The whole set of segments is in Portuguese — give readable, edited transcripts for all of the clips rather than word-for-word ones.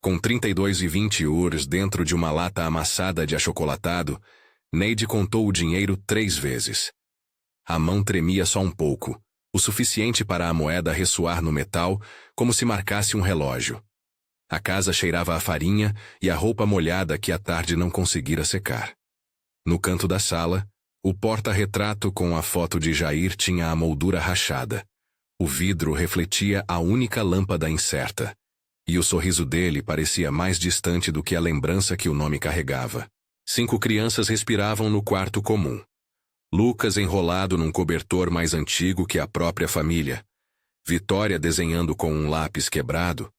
Com 32,20 euros dentro de uma lata amassada de achocolatado, Neide contou o dinheiro 3 vezes. A mão tremia só um pouco, o suficiente para a moeda ressoar no metal, como se marcasse um relógio. A casa cheirava a farinha e a roupa molhada que à tarde não conseguira secar. No canto da sala, o porta-retrato com a foto de Jair tinha a moldura rachada. O vidro refletia a única lâmpada incerta, e o sorriso dele parecia mais distante do que a lembrança que o nome carregava. 5 crianças respiravam no quarto comum. Lucas enrolado num cobertor mais antigo que a própria família. Vitória desenhando com um lápis quebrado.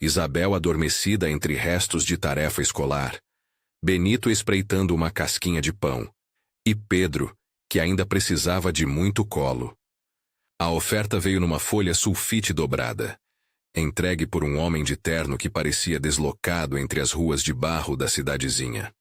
Isabel adormecida entre restos de tarefa escolar. Benito espreitando uma casquinha de pão. E Pedro, que ainda precisava de muito colo. A oferta veio numa folha sulfite dobrada, entregue por um homem de terno que parecia deslocado entre as ruas de barro da cidadezinha.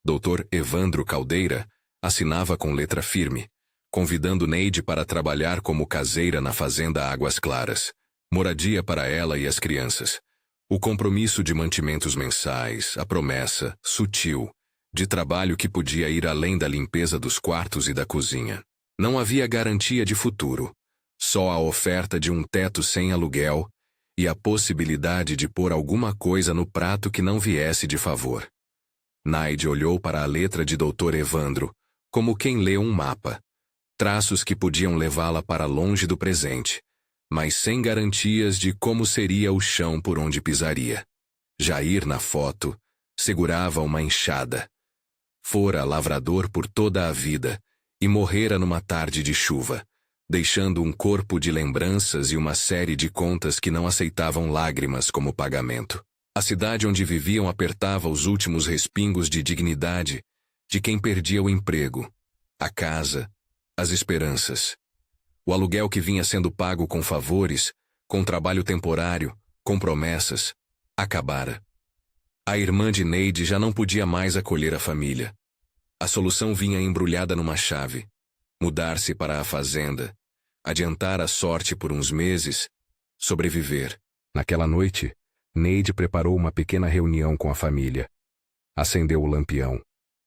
Dr. Evandro Caldeira assinava com letra firme, convidando Neide para trabalhar como caseira na fazenda Águas Claras, moradia para ela e as crianças. O compromisso de mantimentos mensais, a promessa, sutil, de trabalho que podia ir além da limpeza dos quartos e da cozinha. Não havia garantia de futuro, só a oferta de um teto sem aluguel e a possibilidade de pôr alguma coisa no prato que não viesse de favor. Neide olhou para a letra de Dr. Evandro, como quem lê um mapa. Traços que podiam levá-la para longe do presente, mas sem garantias de como seria o chão por onde pisaria. Jair, na foto, segurava uma enxada. Fora lavrador por toda a vida e morrera numa tarde de chuva, deixando um corpo de lembranças e uma série de contas que não aceitavam lágrimas como pagamento. A cidade onde viviam apertava os últimos respingos de dignidade de quem perdia o emprego, a casa, as esperanças. O aluguel que vinha sendo pago com favores, com trabalho temporário, com promessas, acabara. A irmã de Neide já não podia mais acolher a família. A solução vinha embrulhada numa chave: mudar-se para a fazenda, adiantar a sorte por uns meses, sobreviver. Naquela noite, Neide preparou uma pequena reunião com a família. Acendeu o lampião,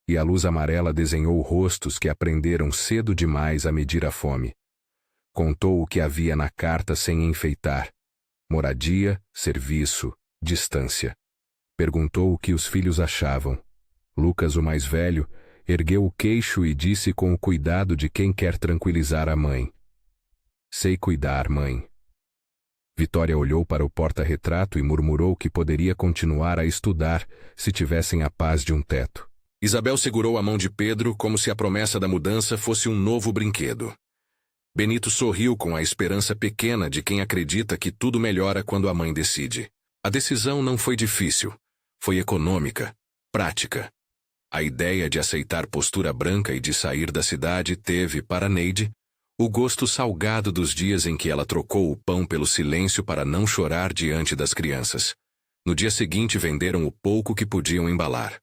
e a luz amarela desenhou rostos que aprenderam cedo demais a medir a fome. Contou o que havia na carta sem enfeitar: moradia, serviço, distância. Perguntou o que os filhos achavam. Lucas, o mais velho, ergueu o queixo e disse com o cuidado de quem quer tranquilizar a mãe: "Sei cuidar, mãe." Vitória olhou para o porta-retrato e murmurou que poderia continuar a estudar se tivessem a paz de um teto. Isabel segurou a mão de Pedro como se a promessa da mudança fosse um novo brinquedo. Benito sorriu com a esperança pequena de quem acredita que tudo melhora quando a mãe decide. A decisão não foi difícil, foi econômica, prática. A ideia de aceitar postura branca e de sair da cidade teve, para Neide, o gosto salgado dos dias em que ela trocou o pão pelo silêncio para não chorar diante das crianças. No dia seguinte venderam o pouco que podiam embalar.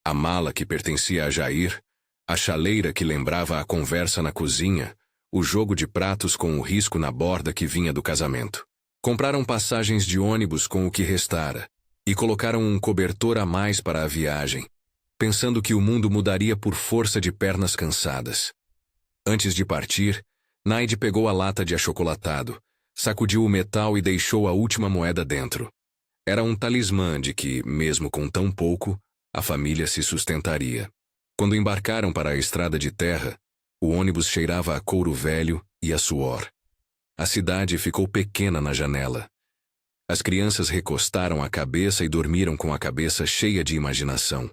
A mala que pertencia a Jair, a chaleira que lembrava a conversa na cozinha, o jogo de pratos com o risco na borda que vinha do casamento. Compraram passagens de ônibus com o que restara, e colocaram um cobertor a mais para a viagem, pensando que o mundo mudaria por força de pernas cansadas. Antes de partir, Neide pegou a lata de achocolatado, sacudiu o metal e deixou a última moeda dentro. Era um talismã de que, mesmo com tão pouco, a família se sustentaria. Quando embarcaram para a estrada de terra, o ônibus cheirava a couro velho e a suor. A cidade ficou pequena na janela. As crianças recostaram a cabeça e dormiram com a cabeça cheia de imaginação.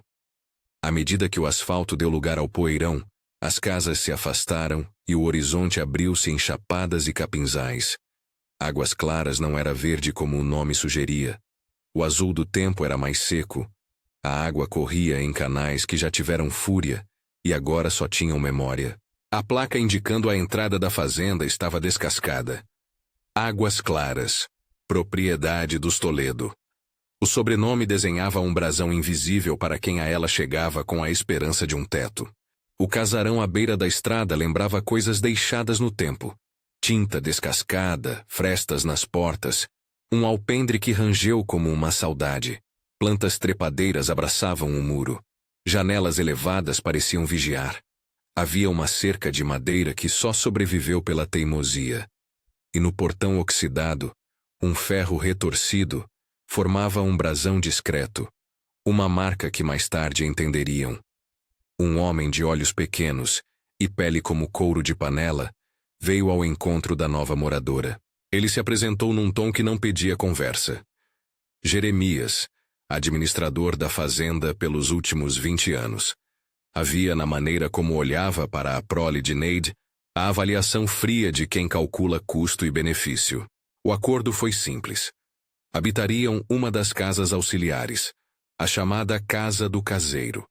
À medida que o asfalto deu lugar ao poeirão, as casas se afastaram e o horizonte abriu-se em chapadas e capinzais. Águas Claras não era verde como o nome sugeria. O azul do tempo era mais seco. A água corria em canais que já tiveram fúria e agora só tinham memória. A placa indicando a entrada da fazenda estava descascada. Águas Claras, propriedade dos Toledo. O sobrenome desenhava um brasão invisível para quem a ela chegava com a esperança de um teto. O casarão à beira da estrada lembrava coisas deixadas no tempo. Tinta descascada, frestas nas portas, um alpendre que rangeu como uma saudade. Plantas trepadeiras abraçavam o muro. Janelas elevadas pareciam vigiar. Havia uma cerca de madeira que só sobreviveu pela teimosia. E no portão oxidado, um ferro retorcido formava um brasão discreto, uma marca que mais tarde entenderiam. Um homem de olhos pequenos e pele como couro de panela veio ao encontro da nova moradora. Ele se apresentou num tom que não pedia conversa. Jeremias, administrador da fazenda pelos últimos 20 anos. Havia na maneira como olhava para a prole de Neide a avaliação fria de quem calcula custo e benefício. O acordo foi simples. Habitariam uma das casas auxiliares, a chamada Casa do Caseiro.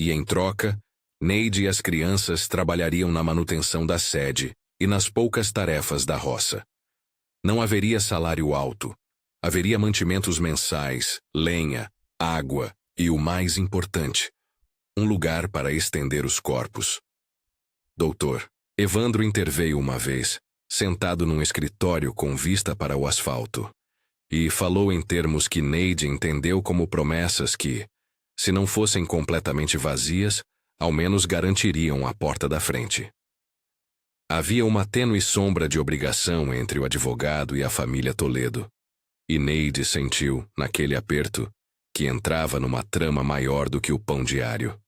E em troca, Neide e as crianças trabalhariam na manutenção da sede e nas poucas tarefas da roça. Não haveria salário alto. Haveria mantimentos mensais, lenha, água e, o mais importante, um lugar para estender os corpos. Doutor, Evandro interveio uma vez, sentado num escritório com vista para o asfalto, e falou em termos que Neide entendeu como promessas que, se não fossem completamente vazias, ao menos garantiriam a porta da frente. Havia uma tênue sombra de obrigação entre o advogado e a família Toledo, e Neide sentiu, naquele aperto, que entrava numa trama maior do que o pão diário.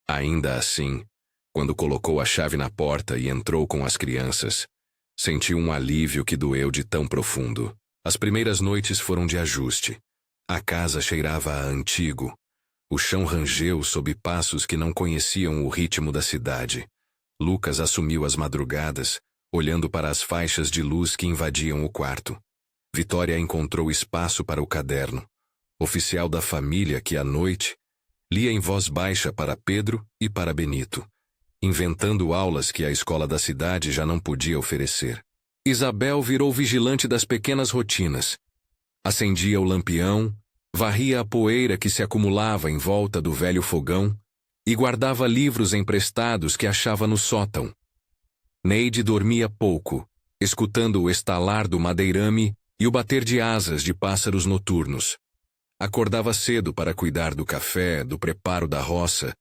Ainda assim, quando colocou a chave na porta e entrou com as crianças, sentiu um alívio que doeu de tão profundo. As primeiras noites foram de ajuste. A casa cheirava a antigo. O chão rangeu sob passos que não conheciam o ritmo da cidade. Lucas assumiu as madrugadas, olhando para as faixas de luz que invadiam o quarto. Vitória encontrou espaço para o caderno, oficial da família que, à noite, lia em voz baixa para Pedro e para Benito, inventando aulas que a escola da cidade já não podia oferecer. Isabel virou vigilante das pequenas rotinas. Acendia o lampião, varria a poeira que se acumulava em volta do velho fogão e guardava livros emprestados que achava no sótão. Neide dormia pouco, escutando o estalar do madeirame e o bater de asas de pássaros noturnos. Acordava cedo para cuidar do café, do preparo da roça,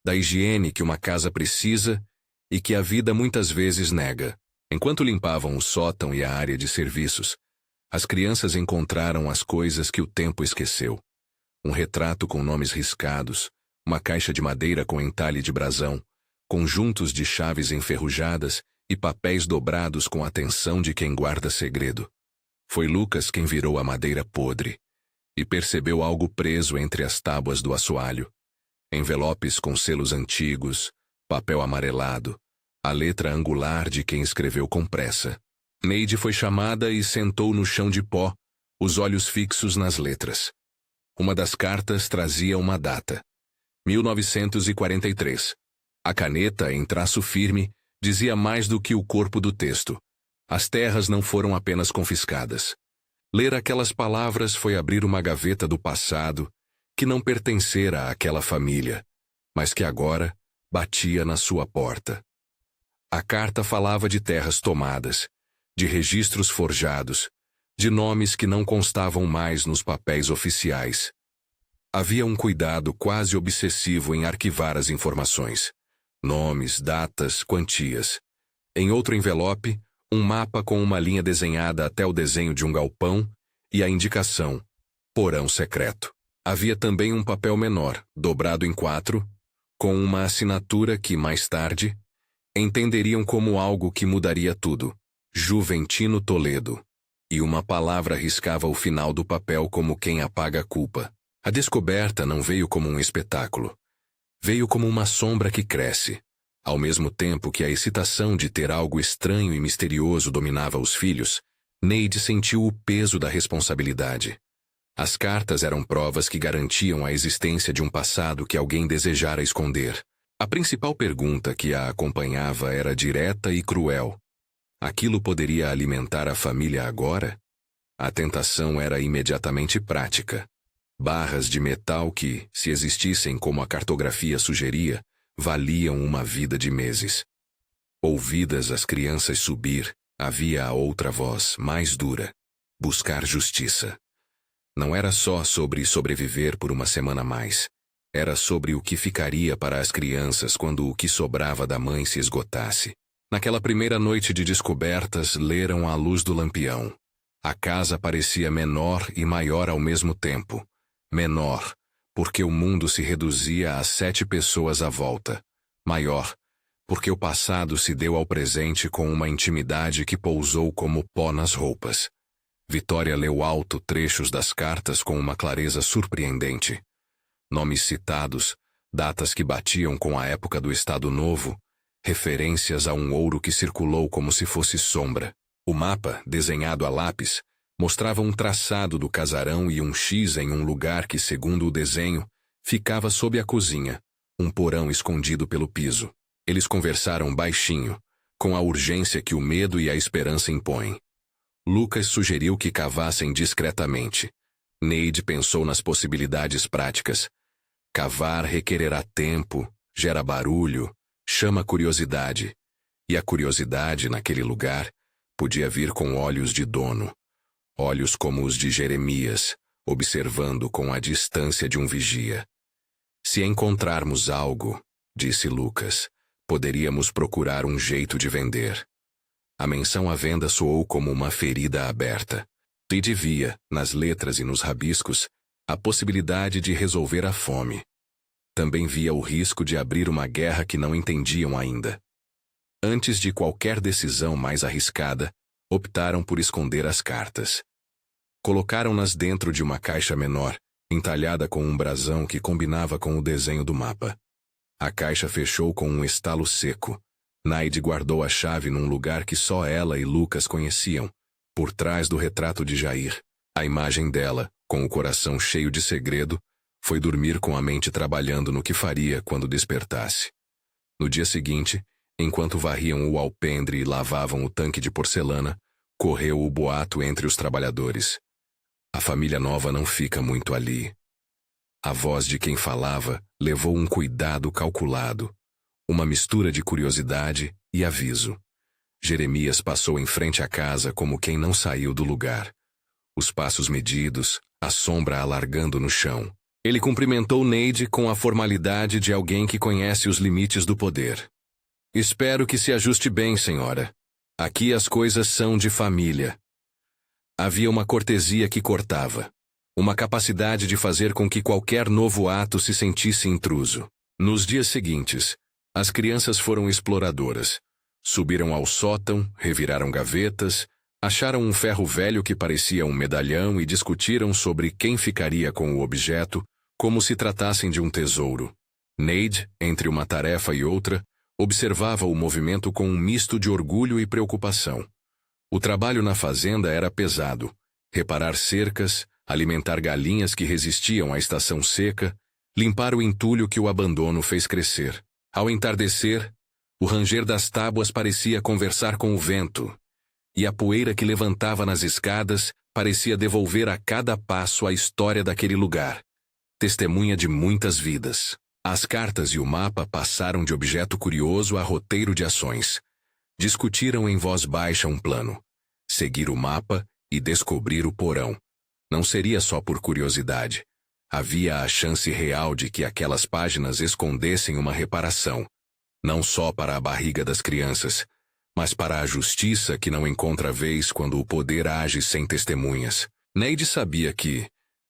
da higiene que uma casa precisa e que a vida muitas vezes nega. Enquanto limpavam o sótão e a área de serviços, as crianças encontraram as coisas que o tempo esqueceu. Um retrato com nomes riscados, uma caixa de madeira com entalhe de brasão, conjuntos de chaves enferrujadas e papéis dobrados com a atenção de quem guarda segredo. Foi Lucas quem virou a madeira podre e percebeu algo preso entre as tábuas do assoalho. Envelopes com selos antigos, papel amarelado, a letra angular de quem escreveu com pressa. Neide foi chamada e sentou no chão de pó, os olhos fixos nas letras. Uma das cartas trazia uma data. 1943. A caneta, em traço firme, dizia mais do que o corpo do texto. As terras não foram apenas confiscadas. Ler aquelas palavras foi abrir uma gaveta do passado que não pertencera àquela família, mas que agora batia na sua porta. A carta falava de terras tomadas, de registros forjados, de nomes que não constavam mais nos papéis oficiais. Havia um cuidado quase obsessivo em arquivar as informações. Nomes, datas, quantias. Em outro envelope, um mapa com uma linha desenhada até o desenho de um galpão e a indicação, porão secreto. Havia também um papel menor, dobrado em 4, com uma assinatura que, mais tarde, entenderiam como algo que mudaria tudo. Juventino Toledo. E uma palavra riscava o final do papel como quem apaga a culpa. A descoberta não veio como um espetáculo. Veio como uma sombra que cresce. Ao mesmo tempo que a excitação de ter algo estranho e misterioso dominava os filhos, Neide sentiu o peso da responsabilidade. As cartas eram provas que garantiam a existência de um passado que alguém desejara esconder. A principal pergunta que a acompanhava era direta e cruel. Aquilo poderia alimentar a família agora? A tentação era imediatamente prática. Barras de metal que, se existissem como a cartografia sugeria, valiam uma vida de meses. Ouvidas as crianças subir, havia a outra voz, mais dura. Buscar justiça. Não era só sobre sobreviver por uma semana a mais. Era sobre o que ficaria para as crianças quando o que sobrava da mãe se esgotasse. Naquela primeira noite de descobertas, leram à luz do lampião. A casa parecia menor e maior ao mesmo tempo. Menor, porque o mundo se reduzia a 7 pessoas à volta. Maior, porque o passado se deu ao presente com uma intimidade que pousou como pó nas roupas. Vitória leu alto trechos das cartas com uma clareza surpreendente. Nomes citados, datas que batiam com a época do Estado Novo, referências a um ouro que circulou como se fosse sombra. O mapa, desenhado a lápis, mostrava um traçado do casarão e um X em um lugar que, segundo o desenho, ficava sob a cozinha, um porão escondido pelo piso. Eles conversaram baixinho, com a urgência que o medo e a esperança impõem. Lucas sugeriu que cavassem discretamente. Neide pensou nas possibilidades práticas. Cavar requererá tempo, gera barulho, chama curiosidade. E a curiosidade, naquele lugar, podia vir com olhos de dono. Olhos como os de Jeremias, observando com a distância de um vigia. Se encontrarmos algo, disse Lucas, poderíamos procurar um jeito de vender. A menção à venda soou como uma ferida aberta. Neide via, nas letras e nos rabiscos, a possibilidade de resolver a fome. Também via o risco de abrir uma guerra que não entendiam ainda. Antes de qualquer decisão mais arriscada, optaram por esconder as cartas. Colocaram-nas dentro de uma caixa menor, entalhada com um brasão que combinava com o desenho do mapa. A caixa fechou com um estalo seco. Neide guardou a chave num lugar que só ela e Lucas conheciam, por trás do retrato de Jair. A imagem dela, com o coração cheio de segredo, foi dormir com a mente trabalhando no que faria quando despertasse. No dia seguinte, enquanto varriam o alpendre e lavavam o tanque de porcelana, correu o boato entre os trabalhadores. A família nova não fica muito ali. A voz de quem falava levou um cuidado calculado, uma mistura de curiosidade e aviso. Jeremias passou em frente à casa como quem não saiu do lugar. Os passos medidos, a sombra alargando no chão. Ele cumprimentou Neide com a formalidade de alguém que conhece os limites do poder. Espero que se ajuste bem, senhora. Aqui as coisas são de família. Havia uma cortesia que cortava. Uma capacidade de fazer com que qualquer novo ato se sentisse intruso. Nos dias seguintes, as crianças foram exploradoras. Subiram ao sótão, reviraram gavetas, acharam um ferro velho que parecia um medalhão e discutiram sobre quem ficaria com o objeto, como se tratassem de um tesouro. Neide, entre uma tarefa e outra, observava o movimento com um misto de orgulho e preocupação. O trabalho na fazenda era pesado. Reparar cercas, alimentar galinhas que resistiam à estação seca, limpar o entulho que o abandono fez crescer. Ao entardecer, o ranger das tábuas parecia conversar com o vento, e a poeira que levantava nas escadas parecia devolver a cada passo a história daquele lugar, testemunha de muitas vidas. As cartas e o mapa passaram de objeto curioso a roteiro de ações. Discutiram em voz baixa um plano. Seguir o mapa e descobrir o porão. Não seria só por curiosidade. Havia a chance real de que aquelas páginas escondessem uma reparação. Não só para a barriga das crianças, mas para a justiça que não encontra vez quando o poder age sem testemunhas. Neide sabia que,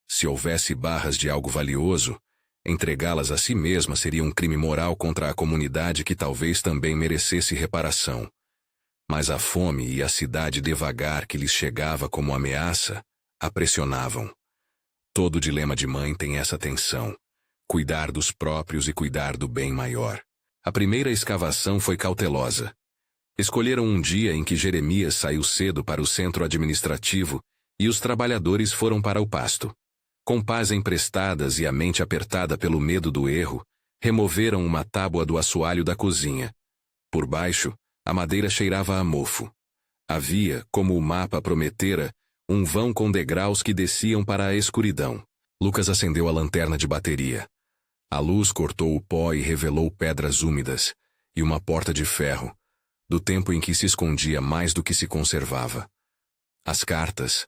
se houvesse barras de algo valioso, entregá-las a si mesma seria um crime moral contra a comunidade que talvez também merecesse reparação. Mas a fome e a cidade devagar que lhes chegava como ameaça a pressionavam. Todo dilema de mãe tem essa tensão: cuidar dos próprios e cuidar do bem maior. A primeira escavação foi cautelosa. Escolheram um dia em que Jeremias saiu cedo para o centro administrativo e os trabalhadores foram para o pasto. Com pás emprestadas e a mente apertada pelo medo do erro, removeram uma tábua do assoalho da cozinha. Por baixo, a madeira cheirava a mofo. Havia, como o mapa prometera, um vão com degraus que desciam para a escuridão. Lucas acendeu a lanterna de bateria. A luz cortou o pó e revelou pedras úmidas, e uma porta de ferro, do tempo em que se escondia mais do que se conservava. As cartas,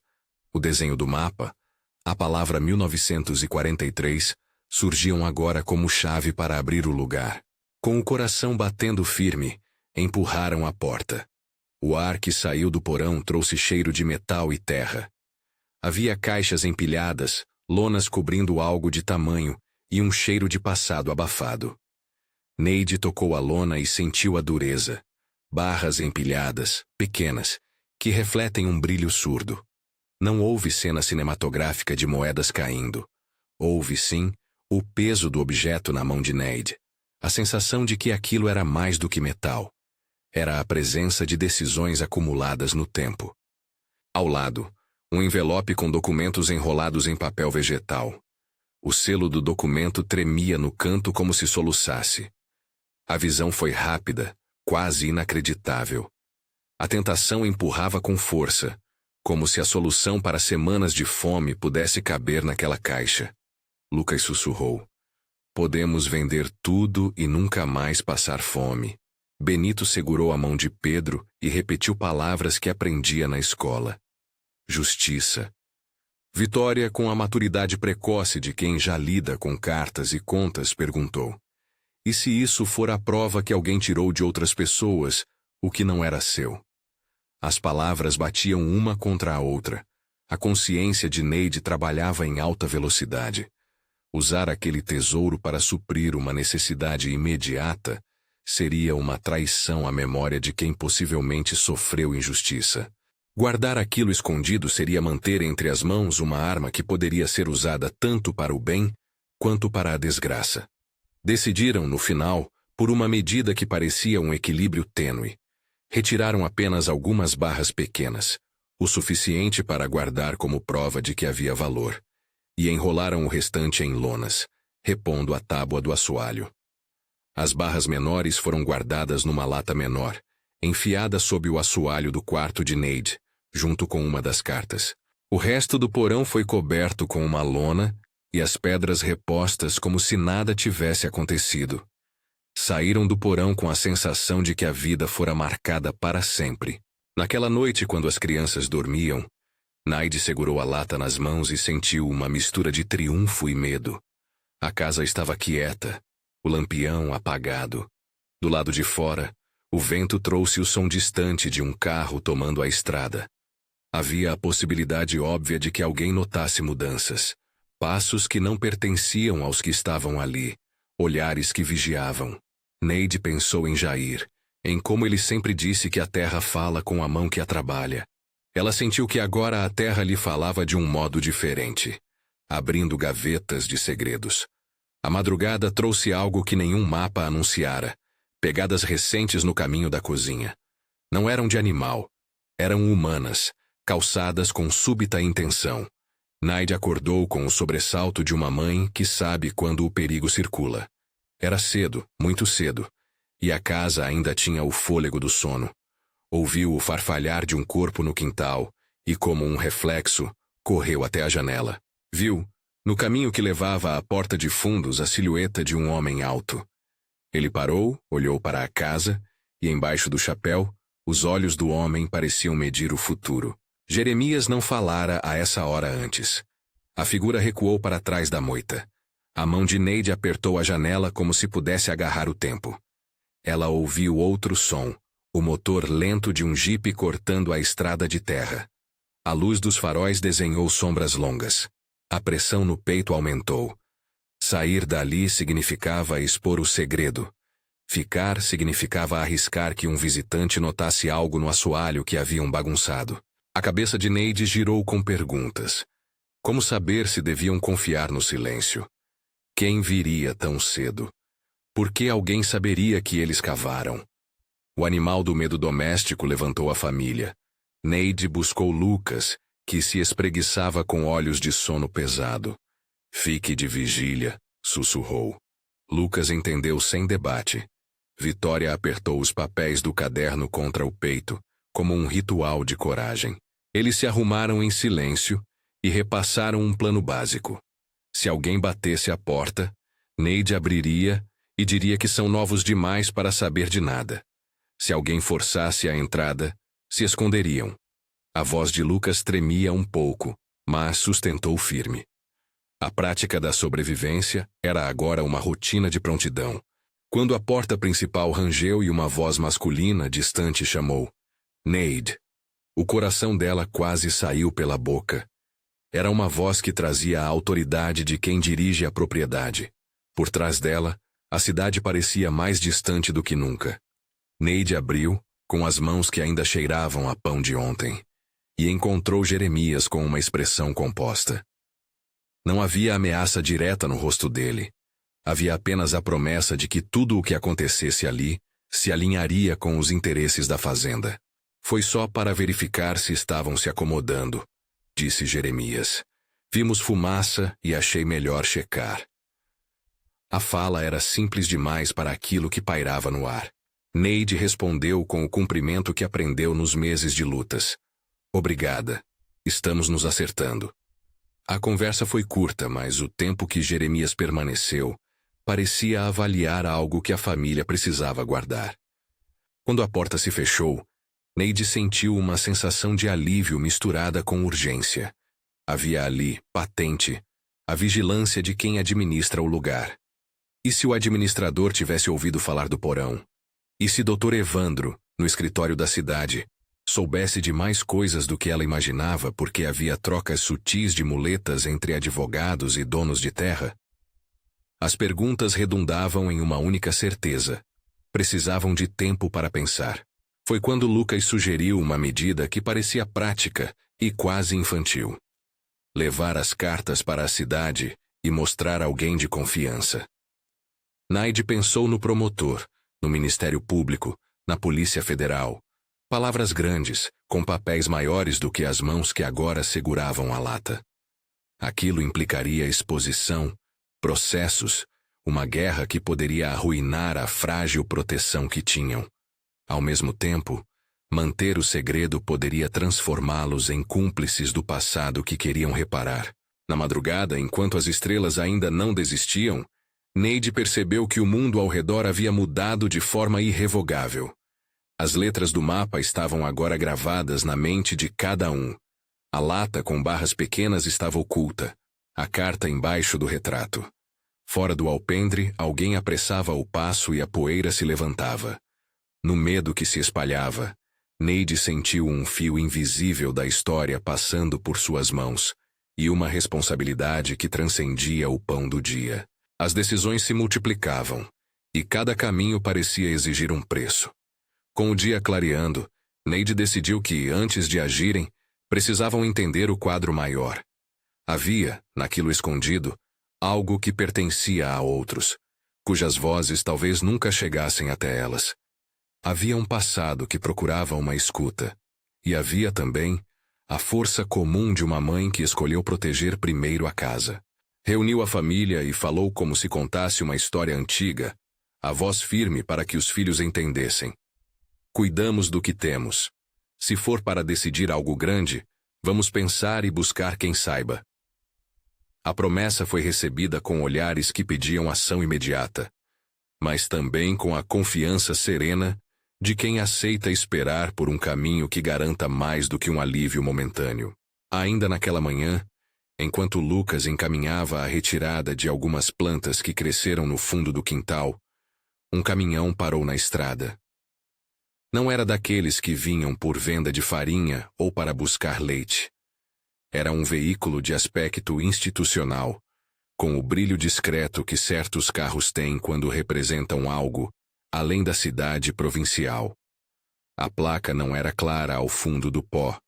o desenho do mapa, A palavra 1943 surgiam agora como chave para abrir o lugar. Com o coração batendo firme, empurraram a porta. O ar que saiu do porão trouxe cheiro de metal e terra. Havia caixas empilhadas, lonas cobrindo algo de tamanho e um cheiro de passado abafado. Neide tocou a lona e sentiu a dureza. Barras empilhadas, pequenas, que refletem um brilho surdo. Não houve cena cinematográfica de moedas caindo. Houve, sim, o peso do objeto na mão de Neide. A sensação de que aquilo era mais do que metal. Era a presença de decisões acumuladas no tempo. Ao lado, um envelope com documentos enrolados em papel vegetal. O selo do documento tremia no canto como se soluçasse. A visão foi rápida, quase inacreditável. A tentação empurrava com força, como se a solução para semanas de fome pudesse caber naquela caixa. Lucas sussurrou. Podemos vender tudo e nunca mais passar fome. Benito segurou a mão de Pedro e repetiu palavras que aprendia na escola. Justiça. Vitória, com a maturidade precoce de quem já lida com cartas e contas, perguntou. E se isso for a prova que alguém tirou de outras pessoas o que não era seu? As palavras batiam uma contra a outra. A consciência de Neide trabalhava em alta velocidade. Usar aquele tesouro para suprir uma necessidade imediata seria uma traição à memória de quem possivelmente sofreu injustiça. Guardar aquilo escondido seria manter entre as mãos uma arma que poderia ser usada tanto para o bem quanto para a desgraça. Decidiram, no final, por uma medida que parecia um equilíbrio tênue. Retiraram apenas algumas barras pequenas, o suficiente para guardar como prova de que havia valor, e enrolaram o restante em lonas, repondo a tábua do assoalho. As barras menores foram guardadas numa lata menor, enfiada sob o assoalho do quarto de Neide, junto com uma das cartas. O resto do porão foi coberto com uma lona e as pedras repostas como se nada tivesse acontecido. Saíram do porão com a sensação de que a vida fora marcada para sempre. Naquela noite, quando as crianças dormiam, Neide segurou a lata nas mãos e sentiu uma mistura de triunfo e medo. A casa estava quieta, o lampião apagado. Do lado de fora, o vento trouxe o som distante de um carro tomando a estrada. Havia a possibilidade óbvia de que alguém notasse mudanças. Passos que não pertenciam aos que estavam ali, olhares que vigiavam. Neide pensou em Jair, em como ele sempre disse que a terra fala com a mão que a trabalha. Ela sentiu que agora a terra lhe falava de um modo diferente, abrindo gavetas de segredos. A madrugada trouxe algo que nenhum mapa anunciara, pegadas recentes no caminho da cozinha. Não eram de animal, eram humanas, calçadas com súbita intenção. Neide acordou com o sobressalto de uma mãe que sabe quando o perigo circula. Era cedo, muito cedo, e a casa ainda tinha o fôlego do sono. Ouviu o farfalhar de um corpo no quintal e, como um reflexo, correu até a janela. Viu, no caminho que levava à porta de fundos, a silhueta de um homem alto. Ele parou, olhou para a casa e, embaixo do chapéu, os olhos do homem pareciam medir o futuro. Jeremias não falara a essa hora antes. A figura recuou para trás da moita. A mão de Neide apertou a janela como se pudesse agarrar o tempo. Ela ouviu outro som, o motor lento de um jipe cortando a estrada de terra. A luz dos faróis desenhou sombras longas. A pressão no peito aumentou. Sair dali significava expor o segredo. Ficar significava arriscar que um visitante notasse algo no assoalho que haviam bagunçado. A cabeça de Neide girou com perguntas. Como saber se deviam confiar no silêncio? Quem viria tão cedo? Por que alguém saberia que eles cavaram? O animal do medo doméstico levantou a família. Neide buscou Lucas, que se espreguiçava com olhos de sono pesado. Fique de vigília, sussurrou. Lucas entendeu sem debate. Vitória apertou os papéis do caderno contra o peito, como um ritual de coragem. Eles se arrumaram em silêncio e repassaram um plano básico. Se alguém batesse a porta, Neide abriria e diria que são novos demais para saber de nada. Se alguém forçasse a entrada, se esconderiam. A voz de Lucas tremia um pouco, mas sustentou firme. A prática da sobrevivência era agora uma rotina de prontidão. Quando a porta principal rangeu e uma voz masculina distante chamou: Neide. O coração dela quase saiu pela boca. Era uma voz que trazia a autoridade de quem dirige a propriedade. Por trás dela, a cidade parecia mais distante do que nunca. Neide abriu, com as mãos que ainda cheiravam a pão de ontem, e encontrou Jeremias com uma expressão composta. Não havia ameaça direta no rosto dele. Havia apenas a promessa de que tudo o que acontecesse ali se alinharia com os interesses da fazenda. Foi só para verificar se estavam se acomodando, disse Jeremias. Vimos fumaça e achei melhor checar. A fala era simples demais para aquilo que pairava no ar. Neide respondeu com o cumprimento que aprendeu nos meses de lutas. Obrigada. Estamos nos acertando. A conversa foi curta, mas o tempo que Jeremias permaneceu parecia avaliar algo que a família precisava guardar. Quando a porta se fechou, Neide sentiu uma sensação de alívio misturada com urgência. Havia ali, patente, a vigilância de quem administra o lugar. E se o administrador tivesse ouvido falar do porão? E se Dr. Evandro, no escritório da cidade, soubesse de mais coisas do que ela imaginava porque havia trocas sutis de muletas entre advogados e donos de terra? As perguntas redundavam em uma única certeza. Precisavam de tempo para pensar. Foi quando Lucas sugeriu uma medida que parecia prática e quase infantil. Levar as cartas para a cidade e mostrar alguém de confiança. Neide pensou no promotor, no Ministério Público, na Polícia Federal. Palavras grandes, com papéis maiores do que as mãos que agora seguravam a lata. Aquilo implicaria exposição, processos, uma guerra que poderia arruinar a frágil proteção que tinham. Ao mesmo tempo, manter o segredo poderia transformá-los em cúmplices do passado que queriam reparar. Na madrugada, enquanto as estrelas ainda não desistiam, Neide percebeu que o mundo ao redor havia mudado de forma irrevogável. As letras do mapa estavam agora gravadas na mente de cada um. A lata com barras pequenas estava oculta, a carta embaixo do retrato. Fora do alpendre, alguém apressava o passo e a poeira se levantava. No medo que se espalhava, Neide sentiu um fio invisível da história passando por suas mãos, e uma responsabilidade que transcendia o pão do dia. As decisões se multiplicavam, e cada caminho parecia exigir um preço. Com o dia clareando, Neide decidiu que, antes de agirem, precisavam entender o quadro maior. Havia, naquilo escondido, algo que pertencia a outros, cujas vozes talvez nunca chegassem até elas. Havia um passado que procurava uma escuta, e havia também a força comum de uma mãe que escolheu proteger primeiro a casa. Reuniu a família e falou como se contasse uma história antiga, a voz firme para que os filhos entendessem. Cuidamos do que temos. Se for para decidir algo grande, vamos pensar e buscar quem saiba. A promessa foi recebida com olhares que pediam ação imediata, mas também com a confiança serena de quem aceita esperar por um caminho que garanta mais do que um alívio momentâneo. Ainda naquela manhã, enquanto Lucas encaminhava a retirada de algumas plantas que cresceram no fundo do quintal, um caminhão parou na estrada. Não era daqueles que vinham por venda de farinha ou para buscar leite. Era um veículo de aspecto institucional, com o brilho discreto que certos carros têm quando representam algo além da cidade provincial. A placa não era clara ao fundo do pó,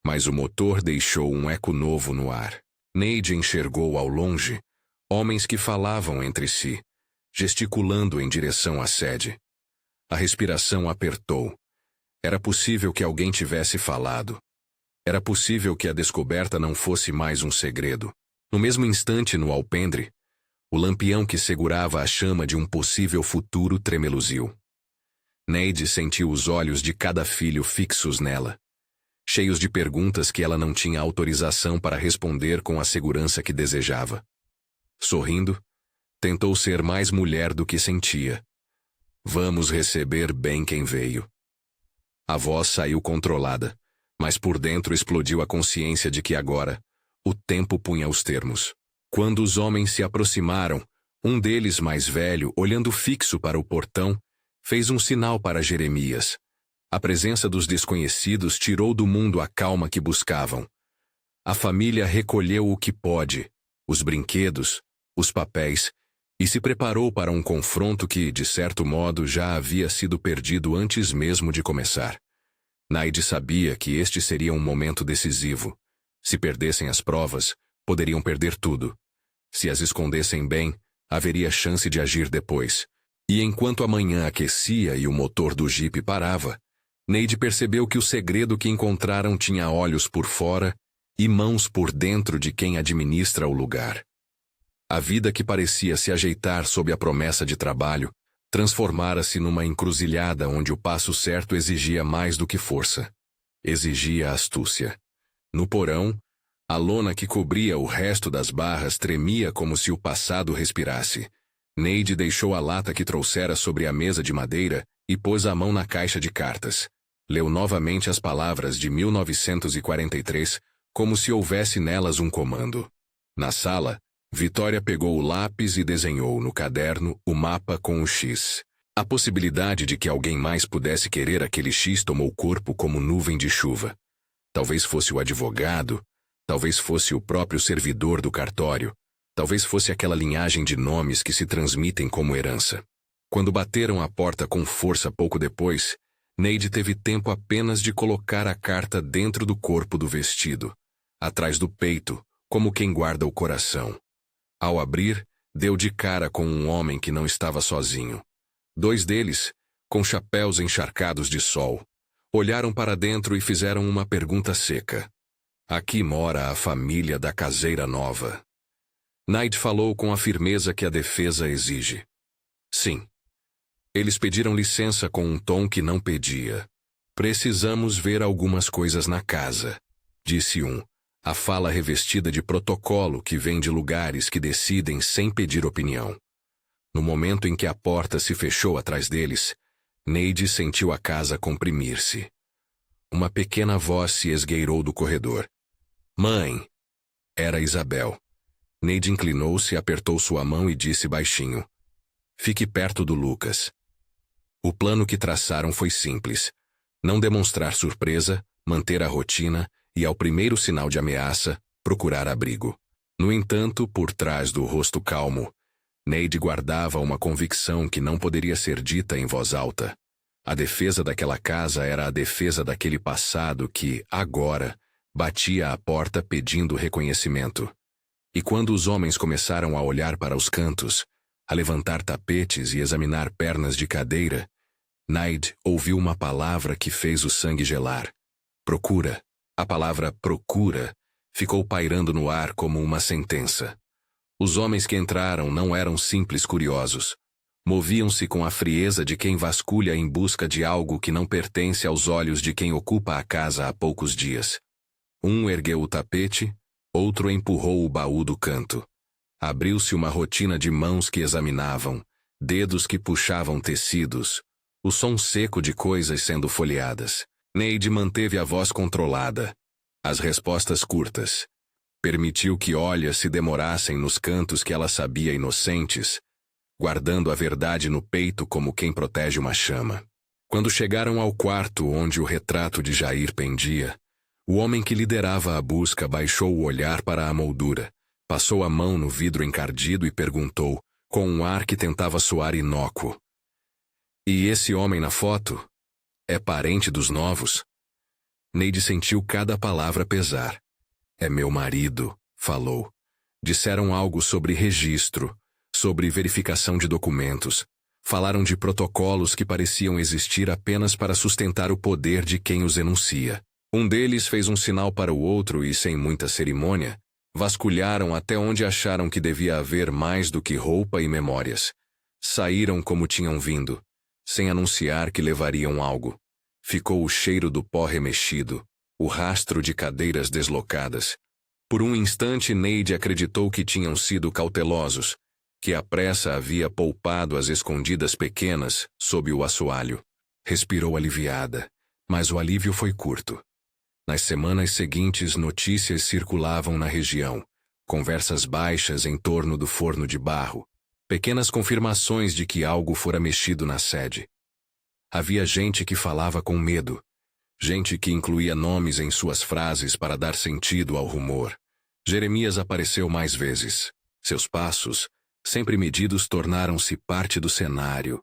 mas o motor deixou um eco novo no ar. Neide enxergou ao longe homens que falavam entre si, gesticulando em direção à sede. A respiração apertou. Era possível que alguém tivesse falado. Era possível que a descoberta não fosse mais um segredo. No mesmo instante, no alpendre, o lampião que segurava a chama de um possível futuro tremeluziu. Neide sentiu os olhos de cada filho fixos nela, cheios de perguntas que ela não tinha autorização para responder com a segurança que desejava. Sorrindo, tentou ser mais mulher do que sentia. Vamos receber bem quem veio. A voz saiu controlada, mas por dentro explodiu a consciência de que agora, o tempo punha os termos. Quando os homens se aproximaram, um deles, mais velho, olhando fixo para o portão, fez um sinal para Jeremias. A presença dos desconhecidos tirou do mundo a calma que buscavam. A família recolheu o que pôde, os brinquedos, os papéis, e se preparou para um confronto que, de certo modo, já havia sido perdido antes mesmo de começar. Naide sabia que este seria um momento decisivo. Se perdessem as provas, poderiam perder tudo. Se as escondessem bem, haveria chance de agir depois. E enquanto a manhã aquecia e o motor do jipe parava, Neide percebeu que o segredo que encontraram tinha olhos por fora e mãos por dentro de quem administra o lugar. A vida que parecia se ajeitar sob a promessa de trabalho transformara-se numa encruzilhada onde o passo certo exigia mais do que força. Exigia astúcia. No porão, a lona que cobria o resto das barras tremia como se o passado respirasse. Neide deixou a lata que trouxera sobre a mesa de madeira e pôs a mão na caixa de cartas. Leu novamente as palavras de 1943, como se houvesse nelas um comando. Na sala, Vitória pegou o lápis e desenhou no caderno o mapa com o X. A possibilidade de que alguém mais pudesse querer aquele X tomou corpo como nuvem de chuva. Talvez fosse o advogado, talvez fosse o próprio servidor do cartório, talvez fosse aquela linhagem de nomes que se transmitem como herança. Quando bateram a porta com força pouco depois, Neide teve tempo apenas de colocar a carta dentro do corpo do vestido, atrás do peito, como quem guarda o coração. Ao abrir, deu de cara com um homem que não estava sozinho. Dois deles, com chapéus encharcados de sol, olharam para dentro e fizeram uma pergunta seca. Aqui mora a família da caseira nova. Naide falou com a firmeza que a defesa exige. Sim. Eles pediram licença com um tom que não pedia. Precisamos ver algumas coisas na casa, disse um. A fala revestida de protocolo que vem de lugares que decidem sem pedir opinião. No momento em que a porta se fechou atrás deles, Neide sentiu a casa comprimir-se. Uma pequena voz se esgueirou do corredor. Mãe! Era Isabel. Neide inclinou-se, apertou sua mão e disse baixinho. Fique perto do Lucas. O plano que traçaram foi simples. Não demonstrar surpresa, manter a rotina e, ao primeiro sinal de ameaça, procurar abrigo. No entanto, por trás do rosto calmo, Neide guardava uma convicção que não poderia ser dita em voz alta. A defesa daquela casa era a defesa daquele passado que, agora, batia à porta pedindo reconhecimento. E quando os homens começaram a olhar para os cantos, a levantar tapetes e examinar pernas de cadeira, Naide ouviu uma palavra que fez o sangue gelar. Procura. A palavra procura ficou pairando no ar como uma sentença. Os homens que entraram não eram simples curiosos. Moviam-se com a frieza de quem vasculha em busca de algo que não pertence aos olhos de quem ocupa a casa há poucos dias. Um ergueu o tapete, outro empurrou o baú do canto. Abriu-se uma rotina de mãos que examinavam, dedos que puxavam tecidos, o som seco de coisas sendo folheadas. Neide manteve a voz controlada, as respostas curtas. Permitiu que olhos se demorassem nos cantos que ela sabia inocentes, guardando a verdade no peito como quem protege uma chama. Quando chegaram ao quarto onde o retrato de Jair pendia, o homem que liderava a busca baixou o olhar para a moldura, passou a mão no vidro encardido e perguntou, com um ar que tentava soar inócuo. E esse homem na foto? É parente dos novos? Neide sentiu cada palavra pesar. É meu marido, falou. Disseram algo sobre registro, sobre verificação de documentos. Falaram de protocolos que pareciam existir apenas para sustentar o poder de quem os enuncia. Um deles fez um sinal para o outro e, sem muita cerimônia, vasculharam até onde acharam que devia haver mais do que roupa e memórias. Saíram como tinham vindo, sem anunciar que levariam algo. Ficou o cheiro do pó remexido, o rastro de cadeiras deslocadas. Por um instante Neide acreditou que tinham sido cautelosos, que a pressa havia poupado as escondidas pequenas sob o assoalho. Respirou aliviada, mas o alívio foi curto. Nas semanas seguintes, notícias circulavam na região, conversas baixas em torno do forno de barro, pequenas confirmações de que algo fora mexido na sede. Havia gente que falava com medo, gente que incluía nomes em suas frases para dar sentido ao rumor. Jeremias apareceu mais vezes. Seus passos, sempre medidos, tornaram-se parte do cenário,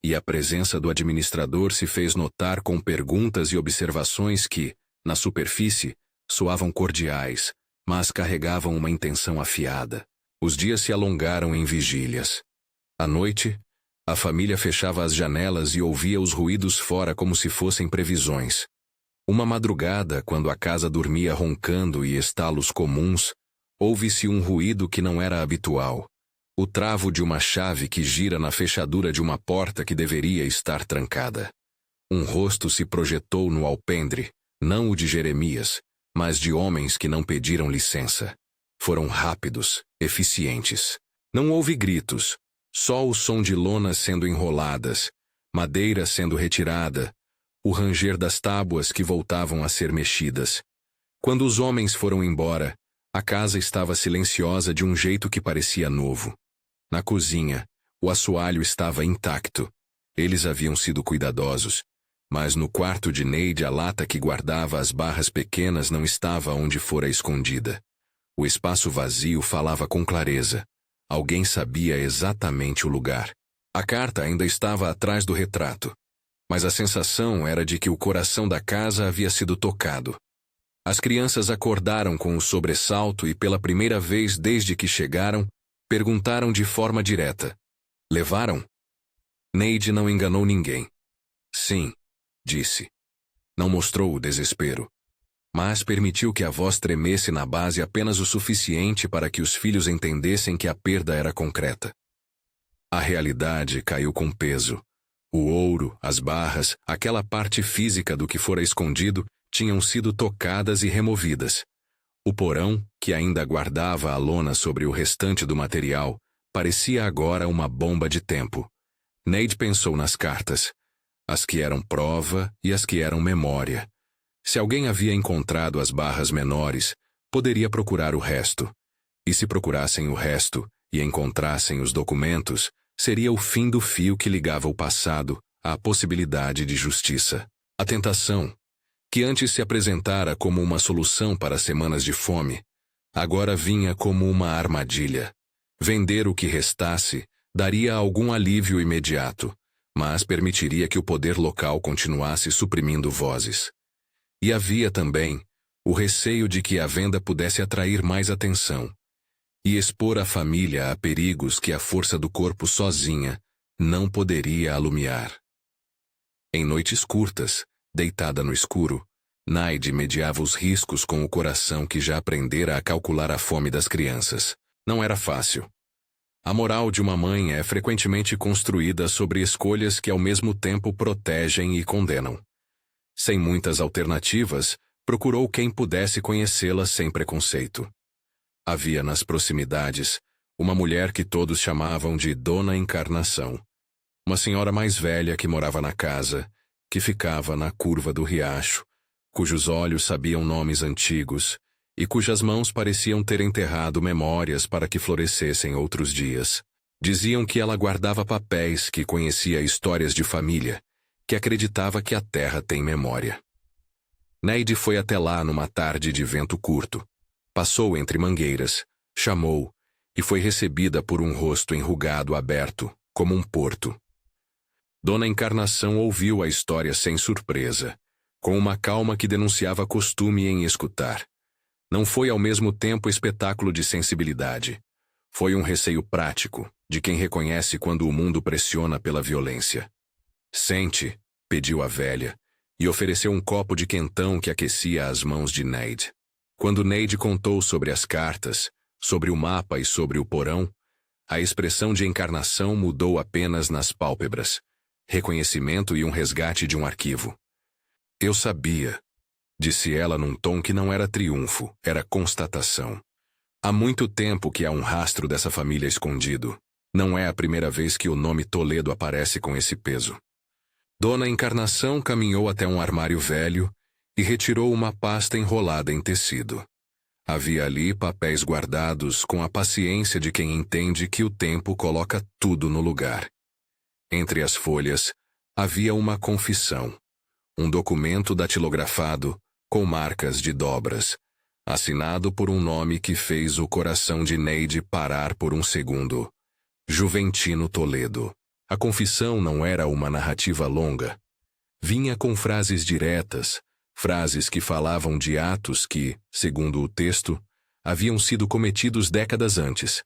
e a presença do administrador se fez notar com perguntas e observações que, na superfície, soavam cordiais, mas carregavam uma intenção afiada. Os dias se alongaram em vigílias. À noite, a família fechava as janelas e ouvia os ruídos fora como se fossem previsões. Uma madrugada, quando a casa dormia roncando e estalos comuns, ouve-se um ruído que não era habitual. O travo de uma chave que gira na fechadura de uma porta que deveria estar trancada. Um rosto se projetou no alpendre, não o de Jeremias, mas de homens que não pediram licença. Foram rápidos, eficientes. Não houve gritos, só o som de lonas sendo enroladas, madeira sendo retirada, o ranger das tábuas que voltavam a ser mexidas. Quando os homens foram embora, a casa estava silenciosa de um jeito que parecia novo. Na cozinha, o assoalho estava intacto. Eles haviam sido cuidadosos. Mas no quarto de Neide, a lata que guardava as barras pequenas não estava onde fora escondida. O espaço vazio falava com clareza. Alguém sabia exatamente o lugar. A carta ainda estava atrás do retrato, mas a sensação era de que o coração da casa havia sido tocado. As crianças acordaram com o sobressalto e, pela primeira vez desde que chegaram, perguntaram de forma direta: levaram? Neide não enganou ninguém. Sim, disse. Não mostrou o desespero, mas permitiu que a voz tremesse na base apenas o suficiente para que os filhos entendessem que a perda era concreta. A realidade caiu com peso. O ouro, as barras, aquela parte física do que fora escondido, tinham sido tocadas e removidas. O porão, que ainda guardava a lona sobre o restante do material, parecia agora uma bomba de tempo. Neide pensou nas cartas, as que eram prova e as que eram memória. Se alguém havia encontrado as barras menores, poderia procurar o resto. E se procurassem o resto e encontrassem os documentos, seria o fim do fio que ligava o passado à possibilidade de justiça. A tentação, que antes se apresentara como uma solução para semanas de fome, agora vinha como uma armadilha. Vender o que restasse daria algum alívio imediato, mas permitiria que o poder local continuasse suprimindo vozes. E havia também o receio de que a venda pudesse atrair mais atenção e expor a família a perigos que a força do corpo sozinha não poderia alumiar. Em noites curtas, deitada no escuro, Neide mediava os riscos com o coração que já aprendera a calcular a fome das crianças. Não era fácil. A moral de uma mãe é frequentemente construída sobre escolhas que ao mesmo tempo protegem e condenam. Sem muitas alternativas, procurou quem pudesse conhecê-la sem preconceito. Havia nas proximidades uma mulher que todos chamavam de Dona Encarnação. Uma senhora mais velha que morava na casa, que ficava na curva do riacho, cujos olhos sabiam nomes antigos e cujas mãos pareciam ter enterrado memórias para que florescessem outros dias. Diziam que ela guardava papéis, que conhecia histórias de família, que acreditava que a terra tem memória. Neide foi até lá numa tarde de vento curto. Passou entre mangueiras, chamou, e foi recebida por um rosto enrugado aberto, como um porto. Dona Encarnação ouviu a história sem surpresa, com uma calma que denunciava costume em escutar. Não foi ao mesmo tempo espetáculo de sensibilidade. Foi um receio prático, de quem reconhece quando o mundo pressiona pela violência. Sente, pediu a velha, e ofereceu um copo de quentão que aquecia as mãos de Neide. Quando Neide contou sobre as cartas, sobre o mapa e sobre o porão, a expressão de Encarnação mudou apenas nas pálpebras. Reconhecimento e um resgate de um arquivo. Eu sabia, disse ela num tom que não era triunfo, era constatação. Há muito tempo que há um rastro dessa família escondido. Não é a primeira vez que o nome Toledo aparece com esse peso. Dona Encarnação caminhou até um armário velho e retirou uma pasta enrolada em tecido. Havia ali papéis guardados com a paciência de quem entende que o tempo coloca tudo no lugar. Entre as folhas, havia uma confissão, um documento datilografado, com marcas de dobras, assinado por um nome que fez o coração de Neide parar por um segundo. Juventino Toledo. A confissão não era uma narrativa longa. Vinha com frases diretas, frases que falavam de atos que, segundo o texto, haviam sido cometidos décadas antes.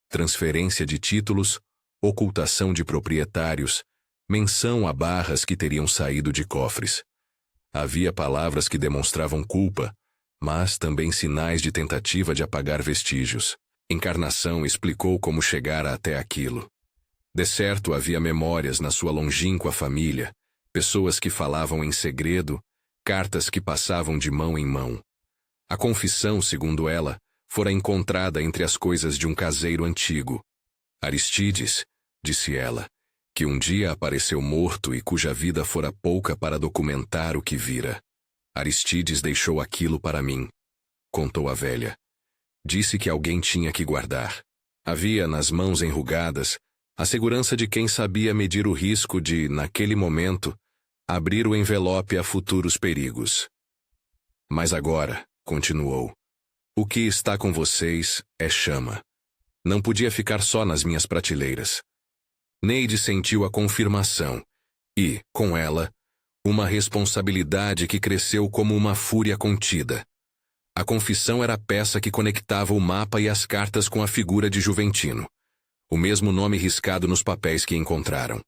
Transferência de títulos, ocultação de proprietários, menção a barras que teriam saído de cofres. Havia palavras que demonstravam culpa, mas também sinais de tentativa de apagar vestígios. Encarnação explicou como chegara até aquilo. De certo havia memórias na sua longínqua família, pessoas que falavam em segredo, cartas que passavam de mão em mão. A confissão, segundo ela, fora encontrada entre as coisas de um caseiro antigo. Aristides, disse ela, que um dia apareceu morto e cuja vida fora pouca para documentar o que vira. Aristides deixou aquilo para mim, contou a velha. Disse que alguém tinha que guardar. Havia nas mãos enrugadas a segurança de quem sabia medir o risco de, naquele momento, abrir o envelope a futuros perigos. Mas agora, continuou, o que está com vocês é chama. Não podia ficar só nas minhas prateleiras. Neide sentiu a confirmação e, com ela, uma responsabilidade que cresceu como uma fúria contida. A confissão era a peça que conectava o mapa e as cartas com a figura de Juventino, o mesmo nome riscado nos papéis que encontraram.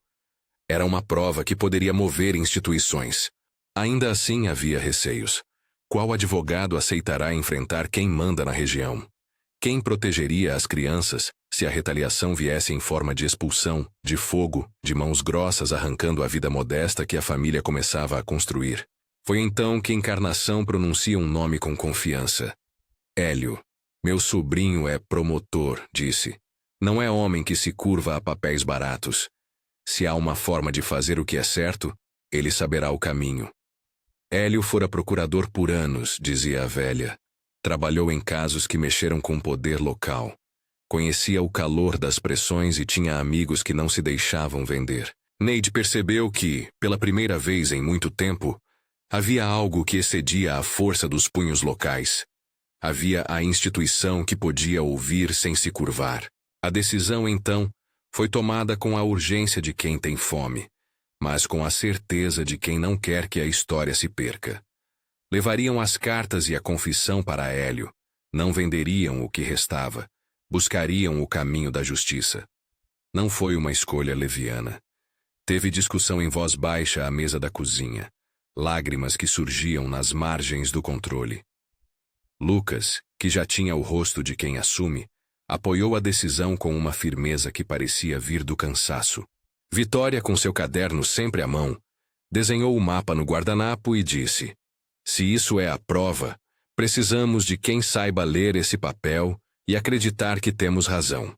Era uma prova que poderia mover instituições. Ainda assim havia receios. Qual advogado aceitará enfrentar quem manda na região? Quem protegeria as crianças se a retaliação viesse em forma de expulsão, de fogo, de mãos grossas arrancando a vida modesta que a família começava a construir? Foi então que Encarnação pronuncia um nome com confiança. Hélio. Meu sobrinho é promotor, disse. Não é homem que se curva a papéis baratos. Se há uma forma de fazer o que é certo, ele saberá o caminho. Hélio fora procurador por anos, dizia a velha. Trabalhou em casos que mexeram com o poder local. Conhecia o calor das pressões e tinha amigos que não se deixavam vender. Neide percebeu que, pela primeira vez em muito tempo, havia algo que excedia a força dos punhos locais. Havia a instituição que podia ouvir sem se curvar. A decisão, então, foi tomada com a urgência de quem tem fome, mas com a certeza de quem não quer que a história se perca. Levariam as cartas e a confissão para Hélio, não venderiam o que restava, buscariam o caminho da justiça. Não foi uma escolha leviana. Teve discussão em voz baixa à mesa da cozinha, lágrimas que surgiam nas margens do controle. Lucas, que já tinha o rosto de quem assume, apoiou a decisão com uma firmeza que parecia vir do cansaço. Vitória, com seu caderno sempre à mão, desenhou o mapa no guardanapo e disse: se isso é a prova, precisamos de quem saiba ler esse papel e acreditar que temos razão.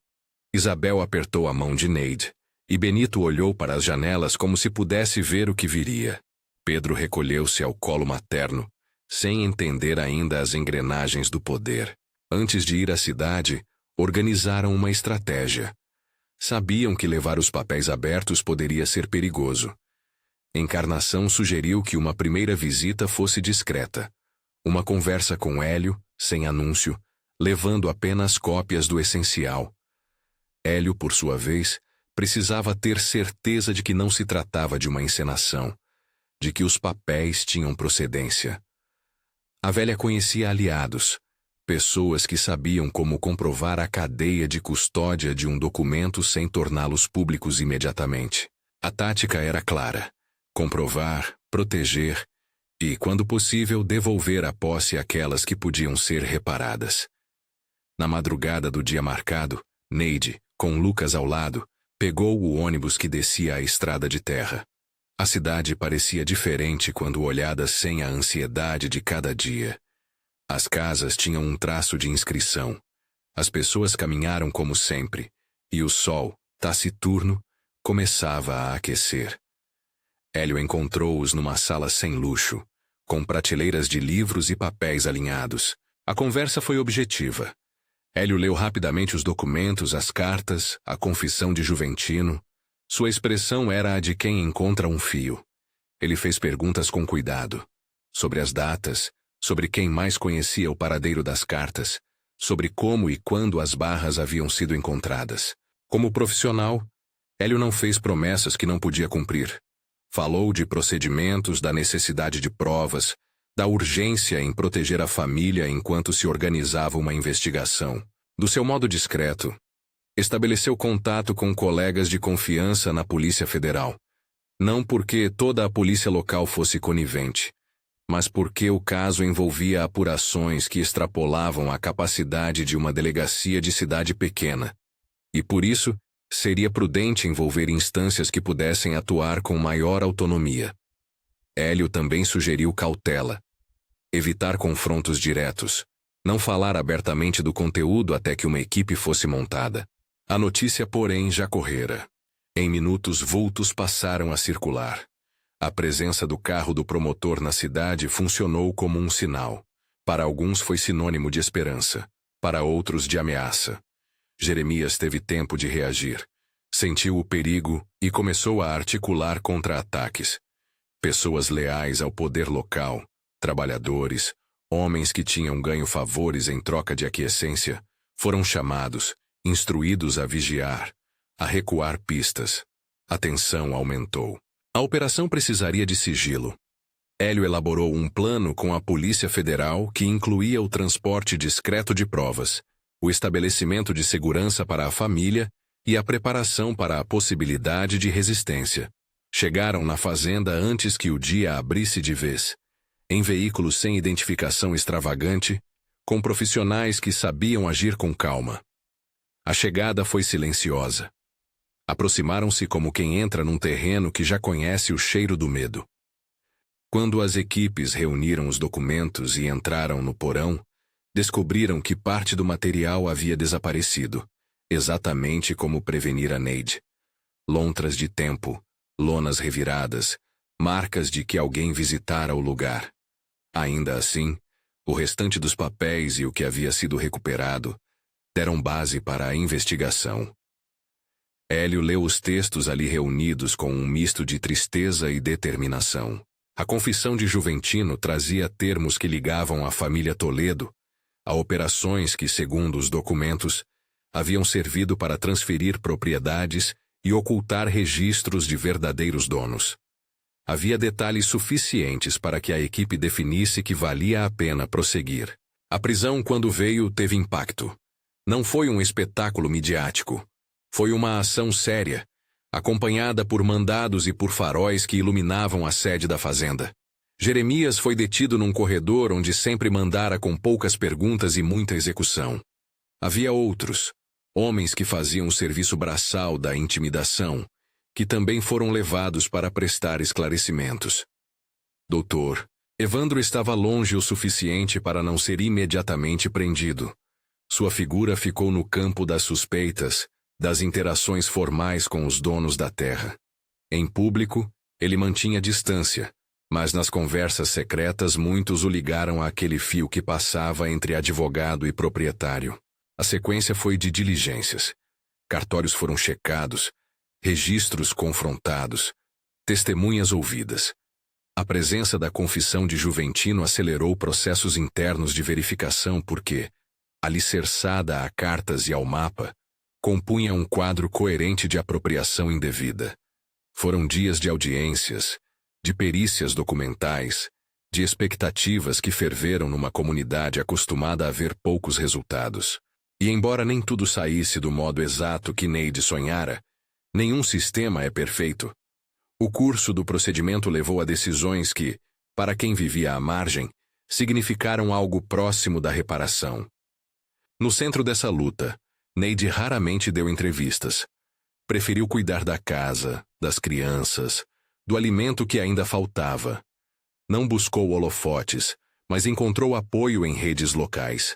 Isabel apertou a mão de Neide, e Benito olhou para as janelas como se pudesse ver o que viria. Pedro recolheu-se ao colo materno, sem entender ainda as engrenagens do poder. Antes de ir à cidade, organizaram uma estratégia. Sabiam que levar os papéis abertos poderia ser perigoso. Encarnação sugeriu que uma primeira visita fosse discreta. Uma conversa com Hélio, sem anúncio, levando apenas cópias do essencial. Hélio, por sua vez, precisava ter certeza de que não se tratava de uma encenação, de que os papéis tinham procedência. A velha conhecia aliados, pessoas que sabiam como comprovar a cadeia de custódia de um documento sem torná-los públicos imediatamente. A tática era clara: comprovar, proteger e, quando possível, devolver a posse àquelas que podiam ser reparadas. Na madrugada do dia marcado, Neide, com Lucas ao lado, pegou o ônibus que descia a estrada de terra. A cidade parecia diferente quando olhada sem a ansiedade de cada dia. As casas tinham um traço de inscrição. As pessoas caminharam como sempre, e o sol, taciturno, começava a aquecer. Hélio encontrou-os numa sala sem luxo, com prateleiras de livros e papéis alinhados. A conversa foi objetiva. Hélio leu rapidamente os documentos, as cartas, a confissão de Juventino. Sua expressão era a de quem encontra um fio. Ele fez perguntas com cuidado. Sobre as datas, sobre quem mais conhecia o paradeiro das cartas, sobre como e quando as barras haviam sido encontradas. Como profissional, Hélio não fez promessas que não podia cumprir. Falou de procedimentos, da necessidade de provas, da urgência em proteger a família enquanto se organizava uma investigação. Do seu modo discreto, estabeleceu contato com colegas de confiança na Polícia Federal. Não porque toda a polícia local fosse conivente, mas porque o caso envolvia apurações que extrapolavam a capacidade de uma delegacia de cidade pequena. E por isso, seria prudente envolver instâncias que pudessem atuar com maior autonomia. Hélio também sugeriu cautela. Evitar confrontos diretos. Não falar abertamente do conteúdo até que uma equipe fosse montada. A notícia, porém, já correra. Em minutos, vultos passaram a circular. A presença do carro do promotor na cidade funcionou como um sinal. Para alguns foi sinônimo de esperança, para outros de ameaça. Jeremias teve tempo de reagir. Sentiu o perigo e começou a articular contra-ataques. Pessoas leais ao poder local, trabalhadores, homens que tinham ganho favores em troca de aquiescência, foram chamados, instruídos a vigiar, a recuar pistas. A tensão aumentou. A operação precisaria de sigilo. Hélio elaborou um plano com a Polícia Federal que incluía o transporte discreto de provas, o estabelecimento de segurança para a família e a preparação para a possibilidade de resistência. Chegaram na fazenda antes que o dia abrisse de vez, em veículos sem identificação extravagante, com profissionais que sabiam agir com calma. A chegada foi silenciosa. Aproximaram-se como quem entra num terreno que já conhece o cheiro do medo. Quando as equipes reuniram os documentos e entraram no porão, descobriram que parte do material havia desaparecido, exatamente como prevenira Neide. Lontras de tempo, lonas reviradas, marcas de que alguém visitara o lugar. Ainda assim, o restante dos papéis e o que havia sido recuperado deram base para a investigação. Hélio leu os textos ali reunidos com um misto de tristeza e determinação. A confissão de Juventino trazia termos que ligavam a família Toledo a operações que, segundo os documentos, haviam servido para transferir propriedades e ocultar registros de verdadeiros donos. Havia detalhes suficientes para que a equipe definisse que valia a pena prosseguir. A prisão, quando veio, teve impacto. Não foi um espetáculo midiático. Foi uma ação séria, acompanhada por mandados e por faróis que iluminavam a sede da fazenda. Jeremias foi detido num corredor onde sempre mandara com poucas perguntas e muita execução. Havia outros, homens que faziam o serviço braçal da intimidação, que também foram levados para prestar esclarecimentos. Doutor, Evandro estava longe o suficiente para não ser imediatamente prendido. Sua figura ficou no campo das suspeitas, das interações formais com os donos da terra. Em público, ele mantinha distância, mas nas conversas secretas muitos o ligaram àquele fio que passava entre advogado e proprietário. A sequência foi de diligências. Cartórios foram checados, registros confrontados, testemunhas ouvidas. A presença da confissão de Juventino acelerou processos internos de verificação porque, alicerçada a cartas e ao mapa, compunha um quadro coerente de apropriação indevida. Foram dias de audiências, de perícias documentais, de expectativas que ferveram numa comunidade acostumada a ver poucos resultados. E embora nem tudo saísse do modo exato que Neide sonhara, nenhum sistema é perfeito. O curso do procedimento levou a decisões que, para quem vivia à margem, significaram algo próximo da reparação. No centro dessa luta, Neide raramente deu entrevistas. Preferiu cuidar da casa, das crianças, do alimento que ainda faltava. Não buscou holofotes, mas encontrou apoio em redes locais.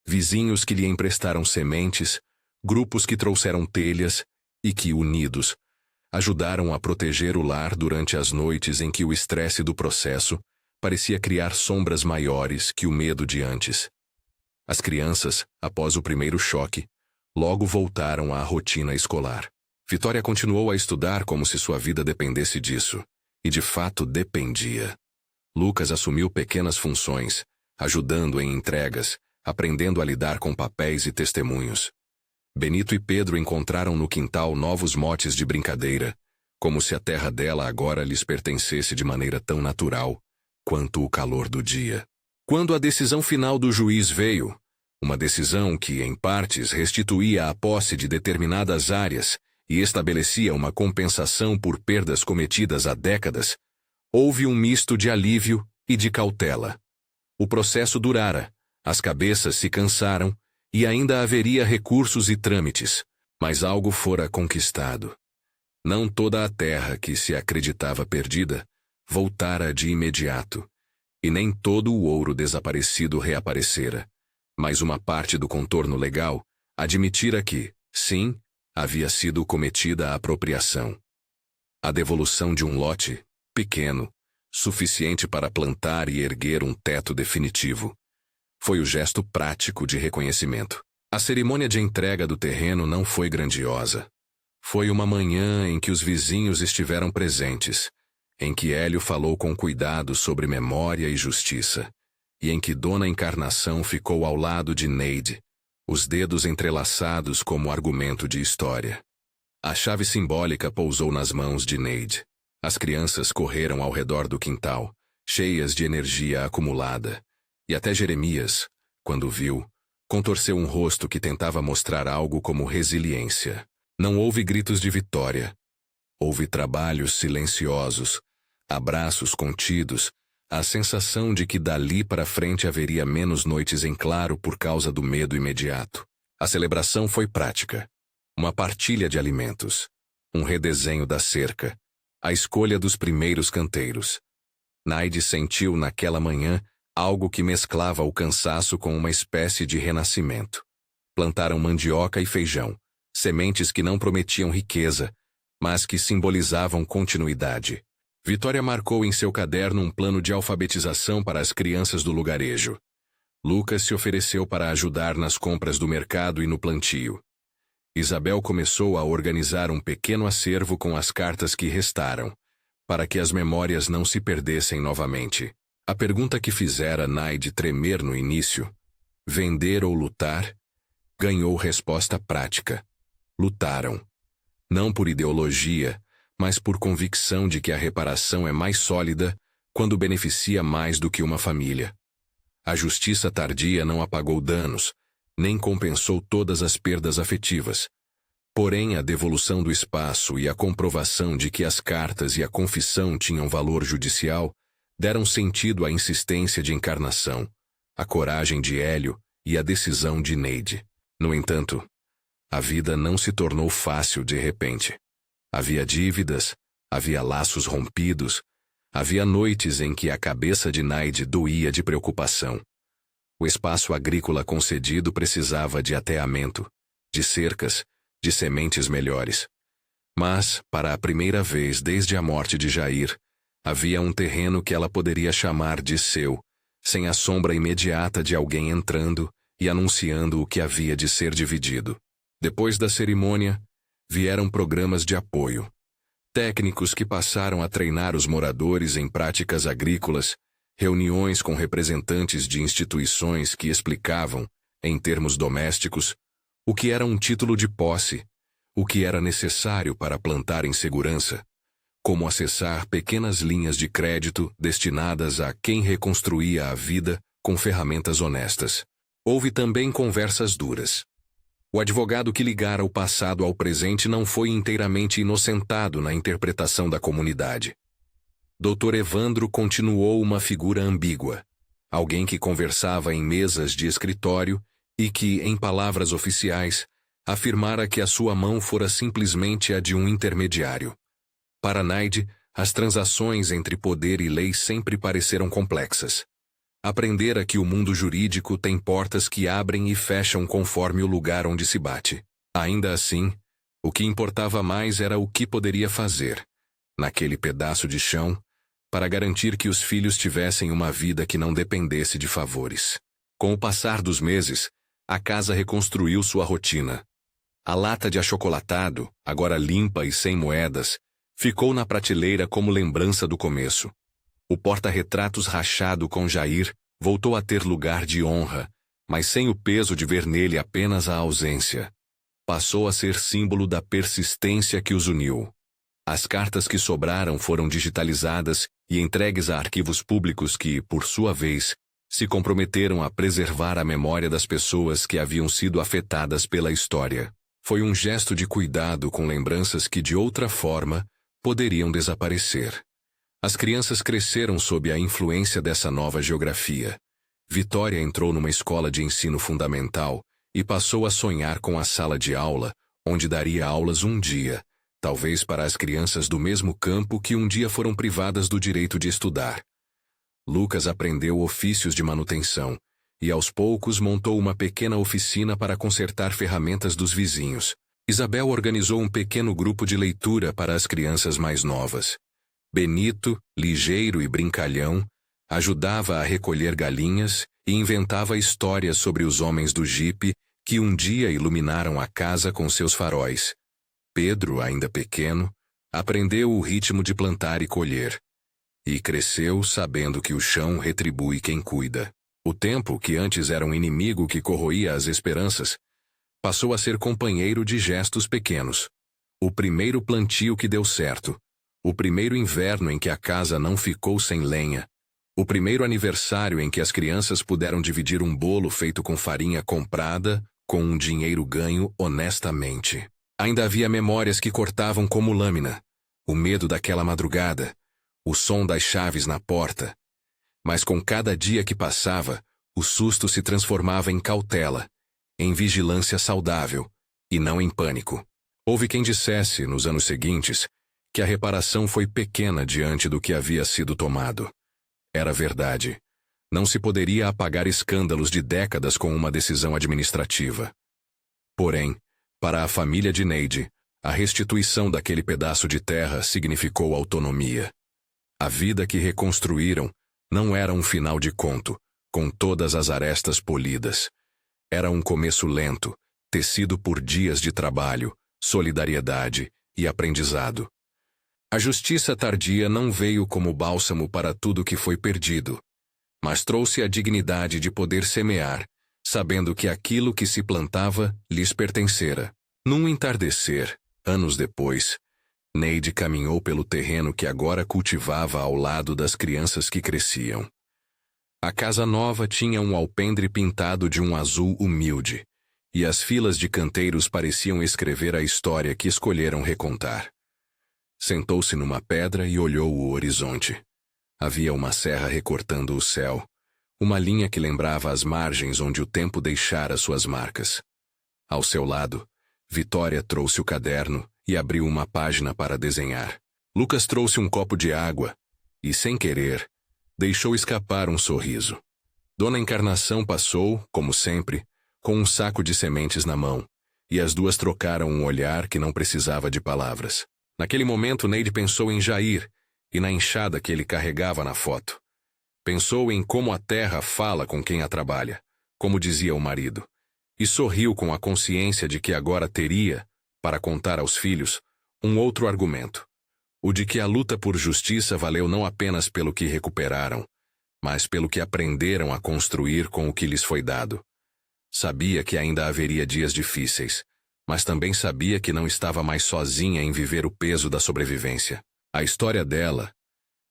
Vizinhos que lhe emprestaram sementes, grupos que trouxeram telhas e que, unidos, ajudaram a proteger o lar durante as noites em que o estresse do processo parecia criar sombras maiores que o medo de antes. As crianças, após o primeiro choque, logo voltaram à rotina escolar. Vitória continuou a estudar como se sua vida dependesse disso, e de fato dependia. Lucas assumiu pequenas funções, ajudando em entregas, aprendendo a lidar com papéis e testemunhos. Benito e Pedro encontraram no quintal novos motes de brincadeira, como se a terra dela agora lhes pertencesse de maneira tão natural quanto o calor do dia. Quando a decisão final do juiz veio, uma decisão que, em partes, restituía a posse de determinadas áreas e estabelecia uma compensação por perdas cometidas há décadas, houve um misto de alívio e de cautela. O processo durara, as cabeças se cansaram e ainda haveria recursos e trâmites, mas algo fora conquistado. Não toda a terra que se acreditava perdida voltara de imediato, e nem todo o ouro desaparecido reaparecera, mas uma parte do contorno legal admitira que, sim, havia sido cometida a apropriação. A devolução de um lote, pequeno, suficiente para plantar e erguer um teto definitivo. Foi o gesto prático de reconhecimento. A cerimônia de entrega do terreno não foi grandiosa. Foi uma manhã em que os vizinhos estiveram presentes, em que Hélio falou com cuidado sobre memória e justiça, e em que Dona Encarnação ficou ao lado de Neide, os dedos entrelaçados como argumento de história. A chave simbólica pousou nas mãos de Neide. As crianças correram ao redor do quintal, cheias de energia acumulada, e até Jeremias, quando viu, contorceu um rosto que tentava mostrar algo como resiliência. Não houve gritos de vitória. Houve trabalhos silenciosos, abraços contidos, a sensação de que dali para frente haveria menos noites em claro por causa do medo imediato. A celebração foi prática. Uma partilha de alimentos, um redesenho da cerca, a escolha dos primeiros canteiros. Naide sentiu naquela manhã algo que mesclava o cansaço com uma espécie de renascimento. Plantaram mandioca e feijão, sementes que não prometiam riqueza, mas que simbolizavam continuidade. Vitória marcou em seu caderno um plano de alfabetização para as crianças do lugarejo. Lucas se ofereceu para ajudar nas compras do mercado e no plantio. Isabel começou a organizar um pequeno acervo com as cartas que restaram, para que as memórias não se perdessem novamente. A pergunta que fizera Naide tremer no início, vender ou lutar, ganhou resposta prática. Lutaram. Não por ideologia, mas por convicção de que a reparação é mais sólida quando beneficia mais do que uma família. A justiça tardia não apagou danos, nem compensou todas as perdas afetivas. Porém, a devolução do espaço e a comprovação de que as cartas e a confissão tinham valor judicial deram sentido à insistência de Encarnação, à coragem de Hélio e à decisão de Neide. No entanto, a vida não se tornou fácil de repente. Havia dívidas, havia laços rompidos, havia noites em que a cabeça de Naide doía de preocupação. O espaço agrícola concedido precisava de ateamento, de cercas, de sementes melhores. Mas, para a primeira vez desde a morte de Jair, havia um terreno que ela poderia chamar de seu, sem a sombra imediata de alguém entrando e anunciando o que havia de ser dividido. Depois da cerimônia, vieram programas de apoio. Técnicos que passaram a treinar os moradores em práticas agrícolas, reuniões com representantes de instituições que explicavam, em termos domésticos, o que era um título de posse, o que era necessário para plantar em segurança, como acessar pequenas linhas de crédito destinadas a quem reconstruía a vida com ferramentas honestas. Houve também conversas duras. O advogado que ligara o passado ao presente não foi inteiramente inocentado na interpretação da comunidade. Dr. Evandro continuou uma figura ambígua, alguém que conversava em mesas de escritório e que, em palavras oficiais, afirmara que a sua mão fora simplesmente a de um intermediário. Para Naide, as transações entre poder e lei sempre pareceram complexas. Aprendera que o mundo jurídico tem portas que abrem e fecham conforme o lugar onde se bate. Ainda assim, o que importava mais era o que poderia fazer, naquele pedaço de chão, para garantir que os filhos tivessem uma vida que não dependesse de favores. Com o passar dos meses, a casa reconstruiu sua rotina. A lata de achocolatado, agora limpa e sem moedas, ficou na prateleira como lembrança do começo. O porta-retratos rachado com Jair voltou a ter lugar de honra, mas sem o peso de ver nele apenas a ausência. Passou a ser símbolo da persistência que os uniu. As cartas que sobraram foram digitalizadas e entregues a arquivos públicos que, por sua vez, se comprometeram a preservar a memória das pessoas que haviam sido afetadas pela história. Foi um gesto de cuidado com lembranças que, de outra forma, poderiam desaparecer. As crianças cresceram sob a influência dessa nova geografia. Vitória entrou numa escola de ensino fundamental e passou a sonhar com a sala de aula, onde daria aulas um dia, talvez para as crianças do mesmo campo que um dia foram privadas do direito de estudar. Lucas aprendeu ofícios de manutenção e aos poucos montou uma pequena oficina para consertar ferramentas dos vizinhos. Isabel organizou um pequeno grupo de leitura para as crianças mais novas. Benito, ligeiro e brincalhão, ajudava a recolher galinhas e inventava histórias sobre os homens do jipe que um dia iluminaram a casa com seus faróis. Pedro, ainda pequeno, aprendeu o ritmo de plantar e colher. E cresceu sabendo que o chão retribui quem cuida. O tempo, que antes era um inimigo que corroía as esperanças, passou a ser companheiro de gestos pequenos. O primeiro plantio que deu certo. O primeiro inverno em que a casa não ficou sem lenha. O primeiro aniversário em que as crianças puderam dividir um bolo feito com farinha comprada, com um dinheiro ganho honestamente. Ainda havia memórias que cortavam como lâmina. O medo daquela madrugada. O som das chaves na porta. Mas com cada dia que passava, o susto se transformava em cautela, em vigilância saudável, e não em pânico. Houve quem dissesse, nos anos seguintes, que a reparação foi pequena diante do que havia sido tomado. Era verdade. Não se poderia apagar escândalos de décadas com uma decisão administrativa. Porém, para a família de Neide, a restituição daquele pedaço de terra significou autonomia. A vida que reconstruíram não era um final de conto, com todas as arestas polidas. Era um começo lento, tecido por dias de trabalho, solidariedade e aprendizado. A justiça tardia não veio como bálsamo para tudo que foi perdido, mas trouxe a dignidade de poder semear, sabendo que aquilo que se plantava lhes pertencera. Num entardecer, anos depois, Neide caminhou pelo terreno que agora cultivava ao lado das crianças que cresciam. A casa nova tinha um alpendre pintado de um azul humilde, e as filas de canteiros pareciam escrever a história que escolheram recontar. Sentou-se numa pedra e olhou o horizonte. Havia uma serra recortando o céu, uma linha que lembrava as margens onde o tempo deixara suas marcas. Ao seu lado, Vitória trouxe o caderno e abriu uma página para desenhar. Lucas trouxe um copo de água e, sem querer, deixou escapar um sorriso. Dona Encarnação passou, como sempre, com um saco de sementes na mão, e as duas trocaram um olhar que não precisava de palavras. Naquele momento, Neide pensou em Jair e na enxada que ele carregava na foto. Pensou em como a terra fala com quem a trabalha, como dizia o marido, e sorriu com a consciência de que agora teria, para contar aos filhos, um outro argumento. O de que a luta por justiça valeu não apenas pelo que recuperaram, mas pelo que aprenderam a construir com o que lhes foi dado. Sabia que ainda haveria dias difíceis, mas também sabia que não estava mais sozinha em viver o peso da sobrevivência. A história dela,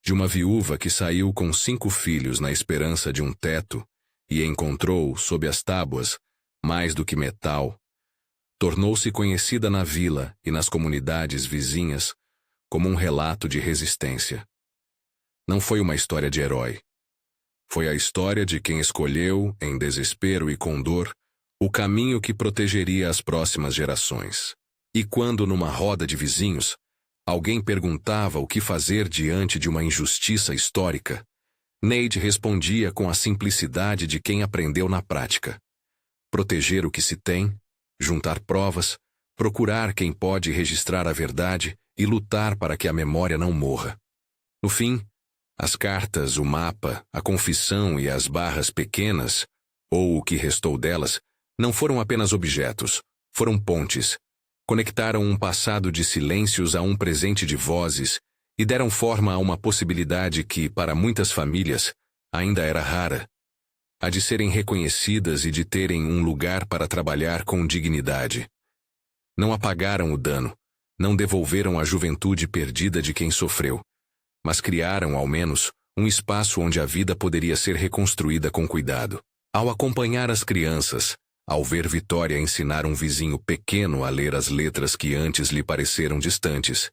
de uma viúva que saiu com 5 filhos na esperança de um teto e encontrou, sob as tábuas, mais do que metal, tornou-se conhecida na vila e nas comunidades vizinhas como um relato de resistência. Não foi uma história de herói. Foi a história de quem escolheu, em desespero e com dor, o caminho que protegeria as próximas gerações. E quando, numa roda de vizinhos, alguém perguntava o que fazer diante de uma injustiça histórica, Neide respondia com a simplicidade de quem aprendeu na prática. Proteger o que se tem, juntar provas, procurar quem pode registrar a verdade e lutar para que a memória não morra. No fim, As cartas, o mapa, a confissão e as barras pequenas, ou o que restou delas, não foram apenas objetos, foram pontes. Conectaram um passado de silêncios a um presente de vozes e deram forma a uma possibilidade que, para muitas famílias, ainda era rara. A de serem reconhecidas e de terem um lugar para trabalhar com dignidade. Não apagaram o dano, não devolveram a juventude perdida de quem sofreu, mas criaram, ao menos, um espaço onde a vida poderia ser reconstruída com cuidado. Ao acompanhar as crianças, ao ver Vitória ensinar um vizinho pequeno a ler as letras que antes lhe pareceram distantes,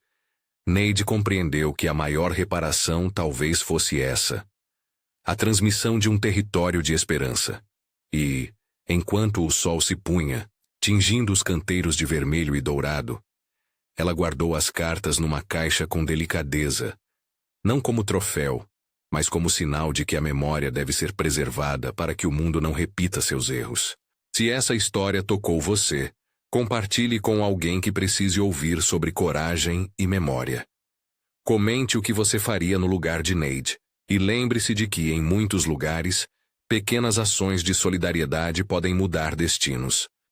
Neide compreendeu que a maior reparação talvez fosse essa: a transmissão de um território de esperança. E, enquanto o sol se punha, tingindo os canteiros de vermelho e dourado, ela guardou as cartas numa caixa com delicadeza, não como troféu, mas como sinal de que a memória deve ser preservada para que o mundo não repita seus erros. Se essa história tocou você, compartilhe com alguém que precise ouvir sobre coragem e memória. Comente o que você faria no lugar de Neide, e lembre-se de que, em muitos lugares, pequenas ações de solidariedade podem mudar destinos.